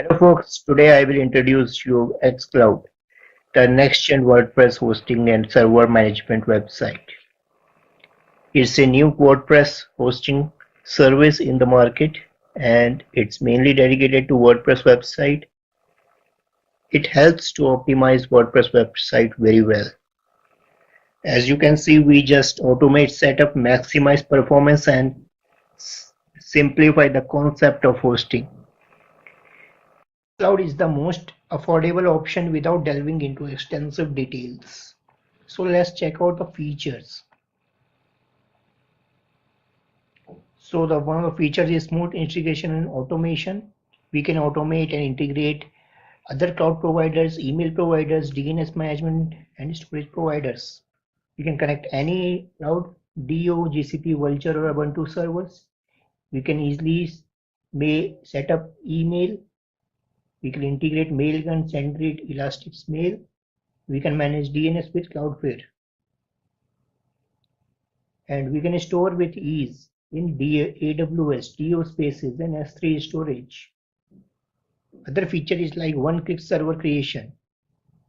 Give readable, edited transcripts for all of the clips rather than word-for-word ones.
Hello folks, today I will introduce you xCloud, the next-gen WordPress hosting and server management website. It's a new WordPress hosting service in the market and it's mainly dedicated to WordPress website. It helps to optimize WordPress website very well. As you can see, we just automate setup, maximize performance and simplify the concept of hosting. Cloud is the most affordable option without delving into extensive details. So let's check out the features. So the one of the features is smooth integration and automation. We can automate and integrate other cloud providers, email providers, DNS management and storage providers. We can connect any cloud DO, GCP, Vultr or Ubuntu servers. We can easily set up email. We can integrate Mailgun, SendGrid, Elasticmail. We can manage DNS with Cloudflare. And we can store with ease in AWS, DO spaces and S3 storage. Other feature is like one-click server creation.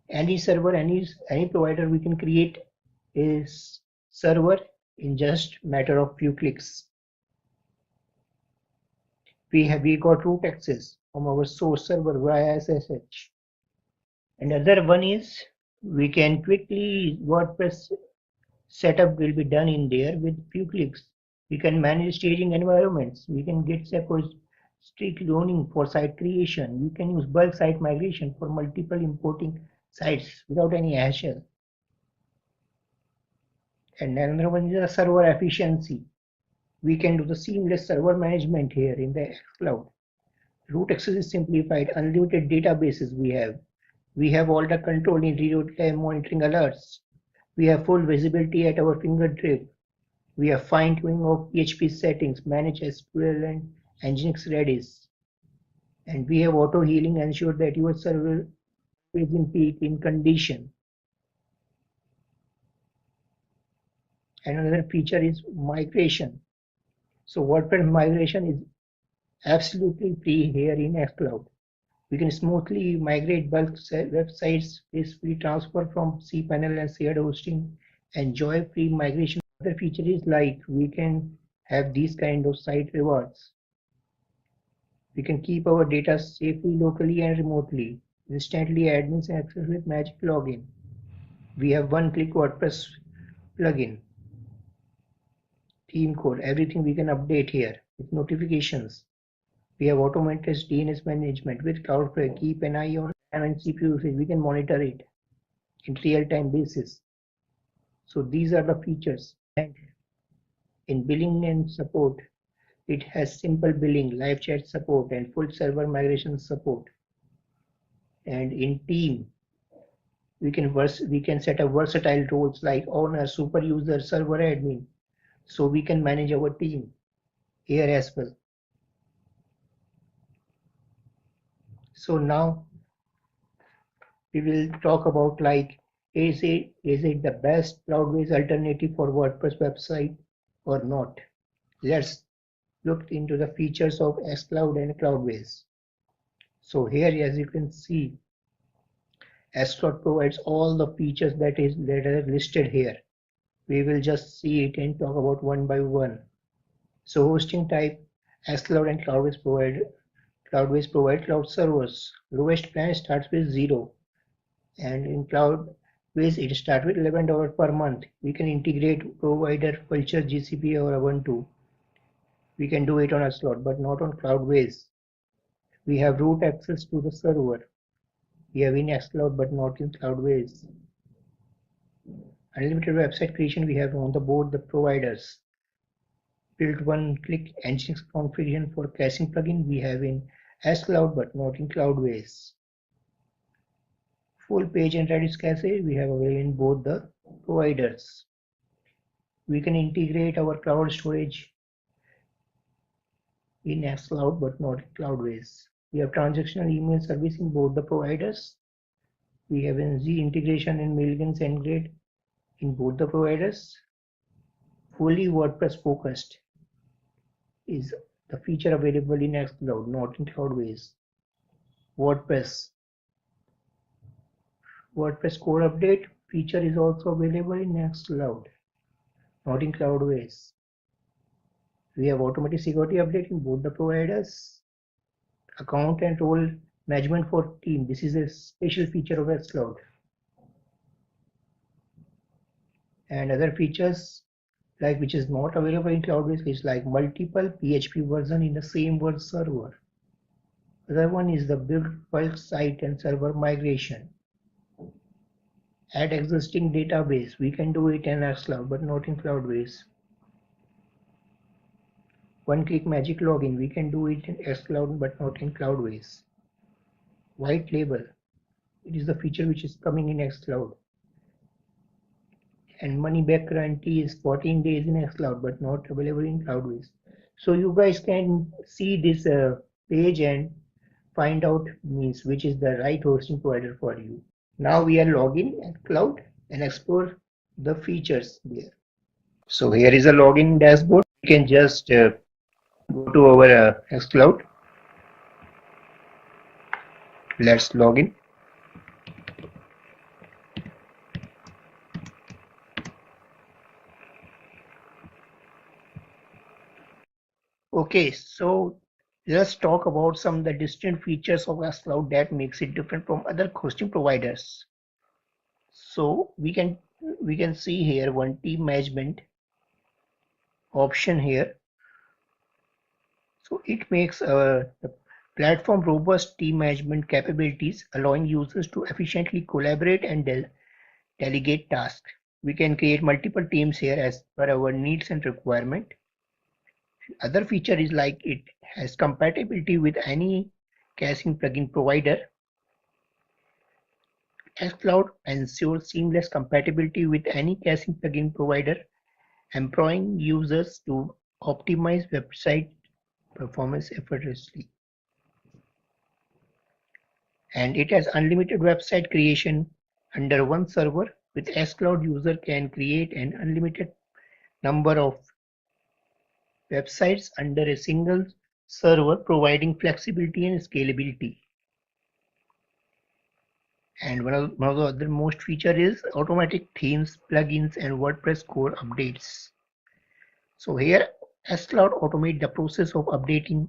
Any server, any provider, we can create a server in just matter of few clicks. We got root access from our source server via SSH. And other one is we can quickly WordPress setup will be done in there with few clicks. We can manage staging environments. We can get strict cloning for site creation. We can use bulk site migration for multiple importing sites without any hassle. And another one is the server efficiency. We can do the seamless server management here in the xCloud. Root access is simplified, unlimited databases we have. We have all the control in real-time monitoring alerts. We have full visibility at our fingertip. We have fine-tuning of PHP settings, manage SQL and Nginx Redis. And we have auto-healing, ensure that your server is in peak in condition. And another feature is migration. So WordPress migration is absolutely free here in xCloud. We can smoothly migrate bulk websites, free transfer from cPanel and shared hosting, enjoy free migration. Other feature is like we can have these kind of site rewards. We can keep our data safely locally and remotely. Instantly admins access with magic login. We have one-click WordPress plugin. Theme code, everything we can update here with notifications. We have automated DNS management with Cloudflare. Keep an eye on RAM and CPU usage. We can monitor it in real-time basis. So these are the features. And in billing and support, it has simple billing, live chat support, and full server migration support. And in team, we can set up versatile roles like owner, super user, server admin. So we can manage our team here as well. So now we will talk about like is it the best Cloudways alternative for WordPress website or not? Let's look into the features of xCloud and Cloudways. So here, as you can see, xCloud provides all the features that are listed here. We will just see it and talk about one by one. So hosting type, xCloud and Cloudways provide cloud servers. Lowest plan starts with 0, and in Cloudways it starts with $11 per month. We can integrate provider Vultr, GCP or Ubuntu. We can do it on xCloud, but not on Cloudways. We have root access to the server. We have in xCloud, but not in Cloudways. Unlimited website creation we have on board the providers. Built one-click Nginx configuration for caching plugin we have in xCloud, but not in Cloudways. Full page and Redis cache we have available in both the providers. We can integrate our cloud storage in xCloud, but not in Cloudways. We have transactional email service in both the providers. We have NZ integration in Mailgun, SendGrid in both the providers. Fully WordPress focused is the feature available in xCloud, not in Cloudways. WordPress core update feature is also available in xCloud, not in Cloudways. We have automatic security update in both the providers. Account and role management for team. This is a special feature of xCloud. And other features like which is not available in Cloudways is like multiple PHP version in the same word server. Other one is the build bulk site and server migration. Add existing database. We can do it in xCloud but not in Cloudways. One-click magic login. We can do it in xCloud but not in Cloudways. White label. It is the feature which is coming in xCloud. And money back guarantee is 14 days in xCloud but not available in Cloudways. So you guys can see this page and find out means which is the right hosting provider for you. Now we are logging at Cloud and explore the features there. So here is a login dashboard. You can just go to our xCloud. Let's log in. Okay, so let's talk about some of the distinct features of xCloud that makes it different from other hosting providers. So we can see here one team management option here. So it makes the platform robust team management capabilities, allowing users to efficiently collaborate and delegate tasks. We can create multiple teams here as per our needs and requirement. Other feature is like it has compatibility with any caching plugin provider. xCloud ensures seamless compatibility with any caching plugin provider, empowering users to optimize website performance effortlessly. And it has unlimited website creation under one server. With xCloud, user can create an unlimited number of websites under a single server, providing flexibility and scalability. And one of the other most feature is automatic themes, plugins, and WordPress core updates. So here, xCloud automate the process of updating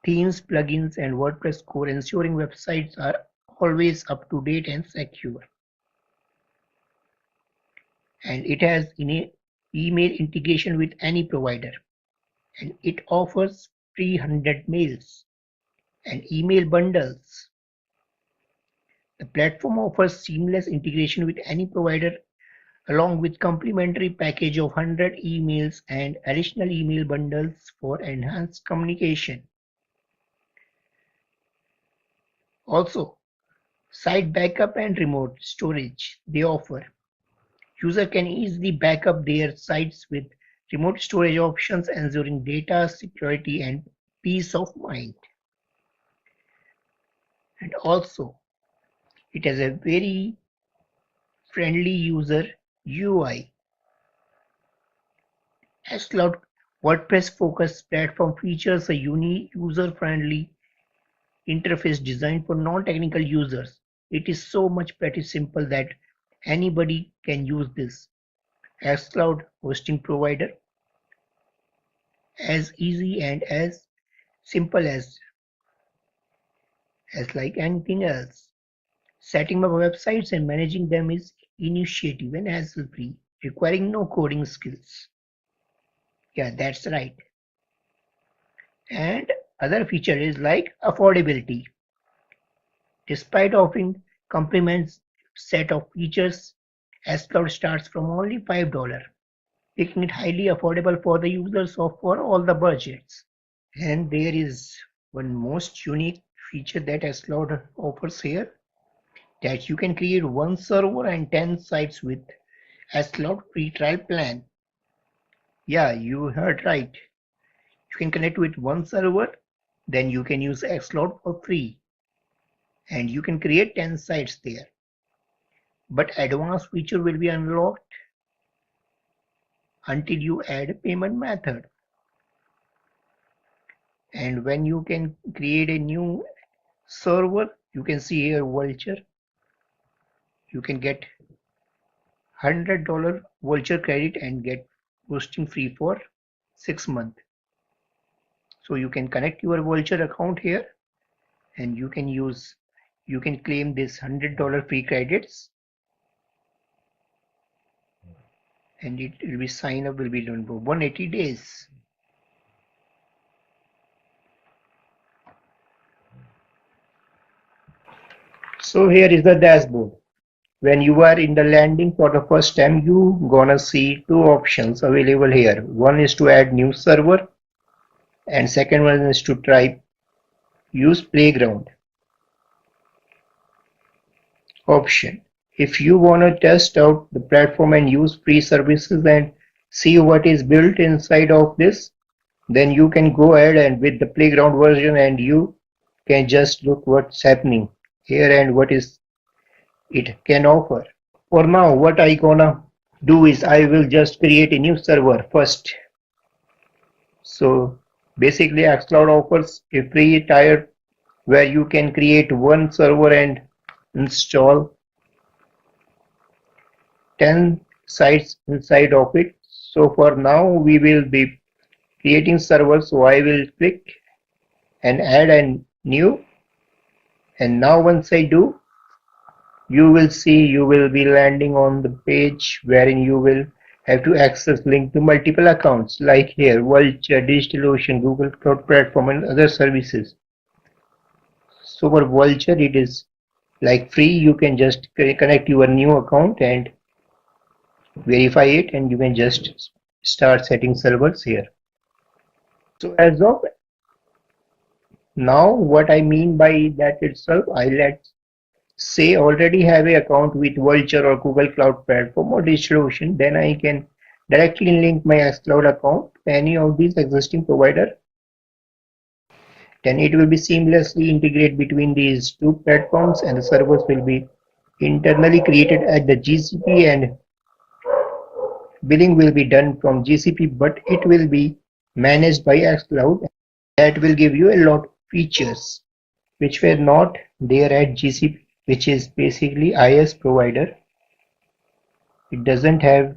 themes, plugins, and WordPress core, ensuring websites are always up to date and secure. And it has email integration with any provider. And it offers 300 mails and email bundles. The platform offers seamless integration with any provider along with complimentary package of 100 emails and additional email bundles for enhanced communication. Also, site backup and remote storage they offer. User can easily back up their sites with remote storage options, ensuring data security and peace of mind. And also, it has a very friendly user UI. xCloud WordPress-focused platform features a unique user-friendly interface designed for non-technical users. It is so much pretty simple that anybody can use this xCloud hosting provider as easy and as simple as like anything else. Setting up websites and managing them is initiative and hassle-free, requiring no coding skills. Yeah, that's right. And other feature is like affordability. Despite offering comprehensive set of features, xCloud starts from only $5, making it highly affordable for the users of for all the budgets. And there is one most unique feature that xCloud offers here, that you can create one server and 10 sites with xCloud free trial plan. Yeah, you heard right. You can connect with one server, then you can use xCloud for free. And you can create 10 sites there. But advanced feature will be unlocked until you add a payment method. And when you can create a new server, You can see here Vulture. You can get $100 Vulture credit and get hosting free for 6 months. So you can connect your Vulture account here and you can claim this $100 free credits, and it will be sign up will be done for 180 days. So here is the dashboard. When you are in the landing for the first time, you gonna see two options available here. One is to add new server and second one is to try use playground option. If you wanna test out the platform and use free services and see what is built inside of this, then you can go ahead and with the playground version and you can just look what's happening here and what is it can offer. For now, what I gonna do is I will just create a new server first. So basically xCloud offers a free tier where you can create one server and install 10 sites inside of it. So for now we will be creating servers, so I will click and add a new, and now once I do, you will see you will be landing on the page wherein you will have to access link to multiple accounts like here Vulture, DigitalOcean, Google Cloud Platform and other services. So for Vulture it is like free, you can just connect your new account and verify it and you can just start setting servers here. So as of now, what I mean by that itself, let's say already have an account with Vulture or Google Cloud Platform or DigitalOcean, then I can directly link my xCloud account to any of these existing provider. Then it will be seamlessly integrated between these two platforms and the servers will be internally created at the GCP and billing will be done from GCP, but it will be managed by xCloud. That will give you a lot of features which were not there at GCP, which is basically IaaS provider. It doesn't have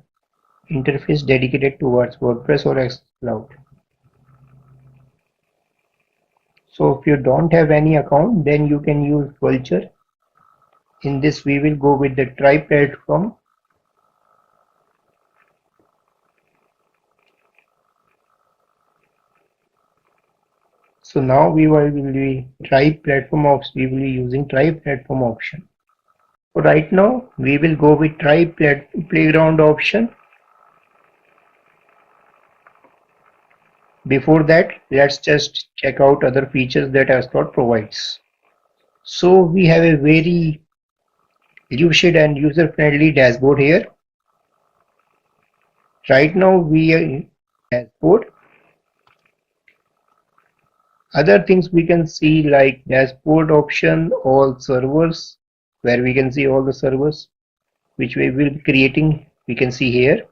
interface dedicated towards WordPress or xCloud. So if you don't have any account, then you can use Vulture. In this we will go with the Try platform. So now we will be using Try platform option. So right now we will go with Try playground option. Before that, let's just check out other features that xCloud provides. So we have a very lucid and user-friendly dashboard here. Right now we are in dashboard. Other things we can see like dashboard option, all servers, where we can see all the servers which we will be creating. We can see here.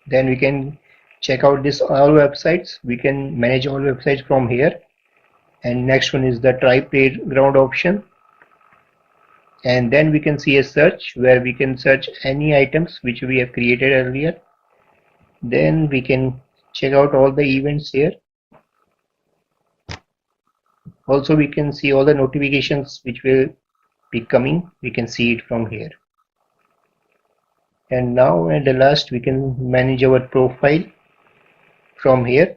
Then we can check out this all websites. We can manage all websites from here. And next one is the Try playground option. And then we can see a search where we can search any items which we have created earlier. Then we can check out all the events here. Also we can see all the notifications which will be coming. We can see it from here. And now at the last we can manage our profile from here.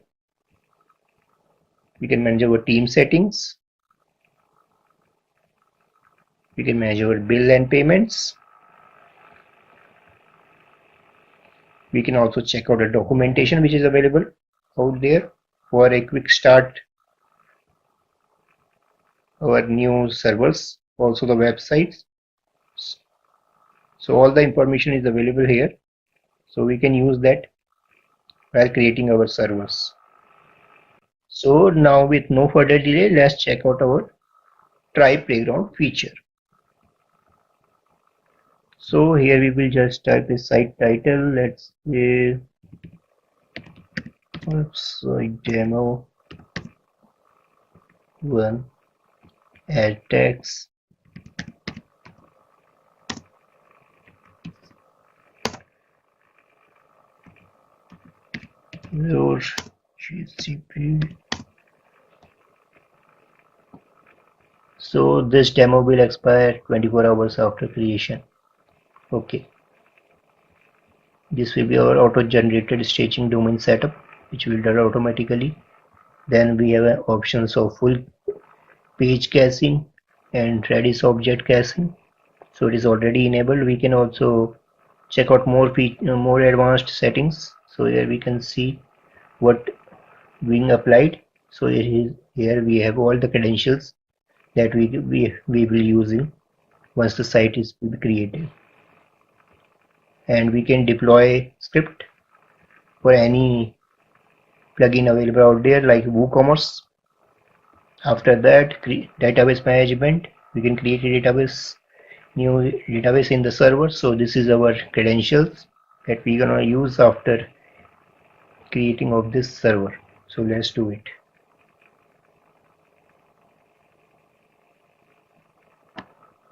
We can manage our team settings. We can manage our bill and payments. We can also check out the documentation which is available out there for a quick start our new servers, also the websites. So all the information is available here, so we can use that while creating our servers. So now with no further delay, let's check out our Try playground feature. So here we will just type a site title. Let's say website demo 1, add text, your GCP. So this demo will expire 24 hours after creation. Okay. This will be our auto-generated staging domain setup, which will done automatically. Then we have options of full page caching and Redis object caching. So it is already enabled. We can also check out more advanced settings. So here we can see what being applied. So here we have all the credentials that we will use in once the site is created, and we can deploy script for any plugin available out there like WooCommerce. After that, database management, we can create a new database in the server. So this is our credentials that we're gonna use after creating of this server. So let's do it.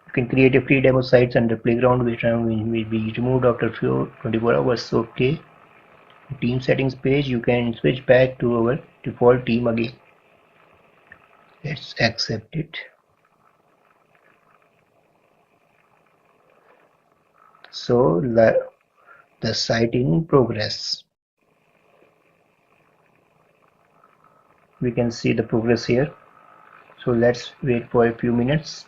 You can create a free demo sites under playground, which will be removed after 24 hours. Okay. Team settings page, you can switch back to our default team again. Let's accept it. So the site in progress. We can see the progress here. So let's wait for a few minutes.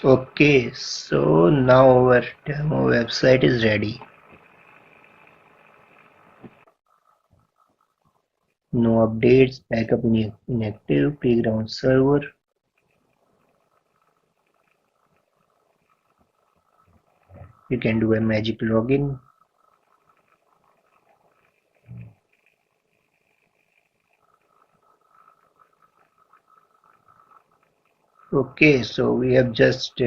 Okay, so now our demo website is ready. No updates, backup inactive, playground server. You can do a magic login. Okay, so we have just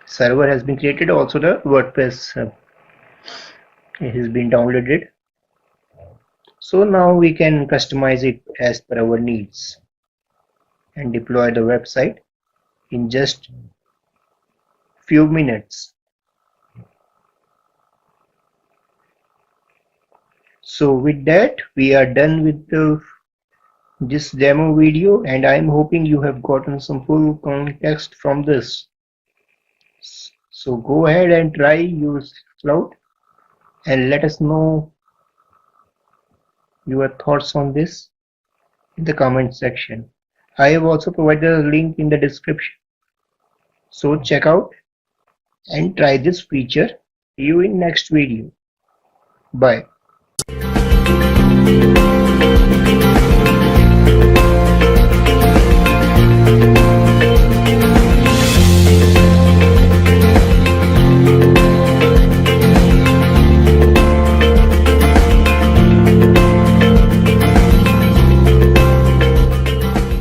server has been created. Also the WordPress has been downloaded. So now we can customize it as per our needs and deploy the website in just few minutes. So with that, we are done with this demo video, and I'm hoping you have gotten some full context from this. So go ahead and try use Cloud and let us know your thoughts on this in the comment section. I have also provided a link in the description. So check out and try this feature. See you in next video. Bye.